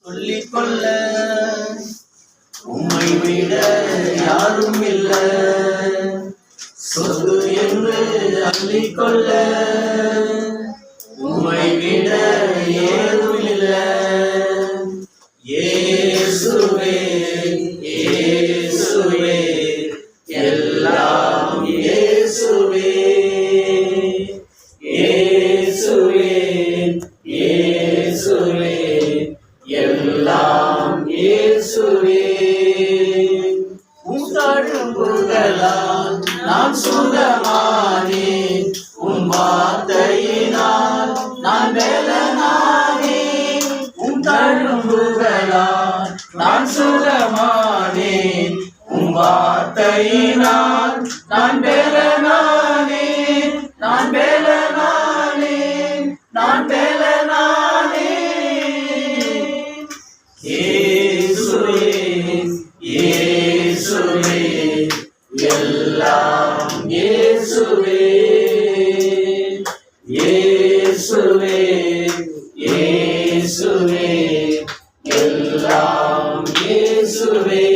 சொல்லிக்கொள்ள உம்மை விட யாரும் இல்ல, சொத்து என்று அள்ளிக்கொள்ள உம்மை விட ஏதும் இல்ல. இயேசுவே இயேசுவே எல்லாம் இயேசுவே, இயேசுவே இயேசுவே எல்லாம் இயேசுவே. உம் தழும்புகளால் நான் சுகமானேன், உம் வார்த்தையினால் நான் பலனானேன். உம் தழும்புகளால் நான் சுகமானேன், உம் வார்த்தையினால் நான் பலனானேன். நான் பலனானேன், நான் பலனானேன். இயேசுவே இயேசுவே எல்லாம் இயேசுவே, இயேசுவே இயேசுவே எல்லாம் இயேசுவே.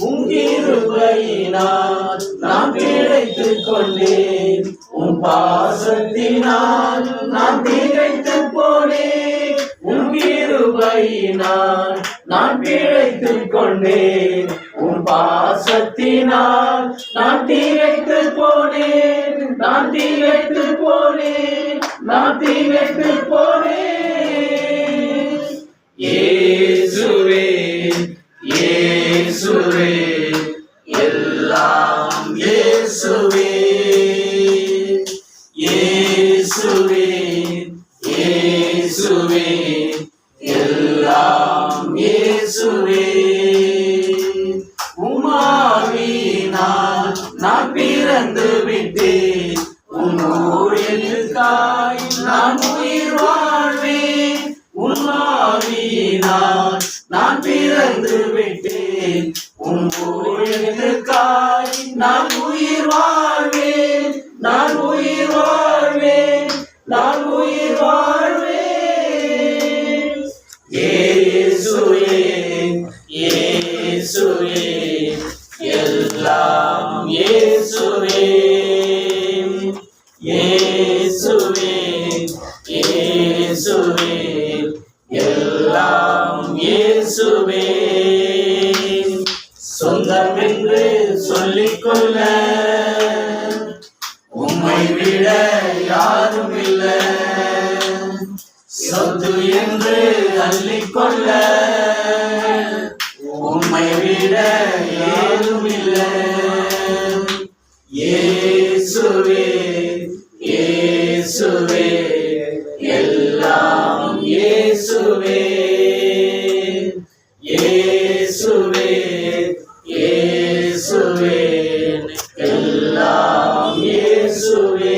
உம் கிருபையினால் நான் பிழைத்துக் கொண்டேன், உம் பாசத்தினால் நான் திகைத்துப் போனேன். உம் கிருபையினால் நான் பிழைத்துக் கொண்டேன், உம் பாசத்தினால் நான் திகைத்துப் போனேன். நான் திகைத்துப் போனேன், நான் திகைத்துப் போனேன். இயேசுவே இயேசுவே எல்லாம் இயேசுவே, இயேசுவே இயேசுவே எல்லாம் இயேசுவே. உம்மாவியினால் நான் பிறந்து விட்டேன், உம் ஊழியத்துக்காய் நான் உயிர் வாழ்வேன். உம்மாவியினால் நான் பிறந்து விட்டேன், உம் ஊழியத்துக்காய் நான் உயிர் வாழ்வேன். நான் உயிர் வாழ்வேன், நான் உயிர் வாழ்வேன். இயேசுவே இயேசுவே எல்லாம் இயேசுவே, இயேசுவே இயேசுவே எல்லாம் இயேசுவே. சொந்தம் என்று சொல்லிக்கொள்ள உம்மை விட யாரும் இல்ல, சொத்து என்று அள்ளிக்கொள்ள உம்மை விட ஏதும் இல்ல. இயேசுவே இயேசுவே எல்லாம் இயேசுவே, இயேசுவே இயேசுவே எல்லாம் இயேசுவே.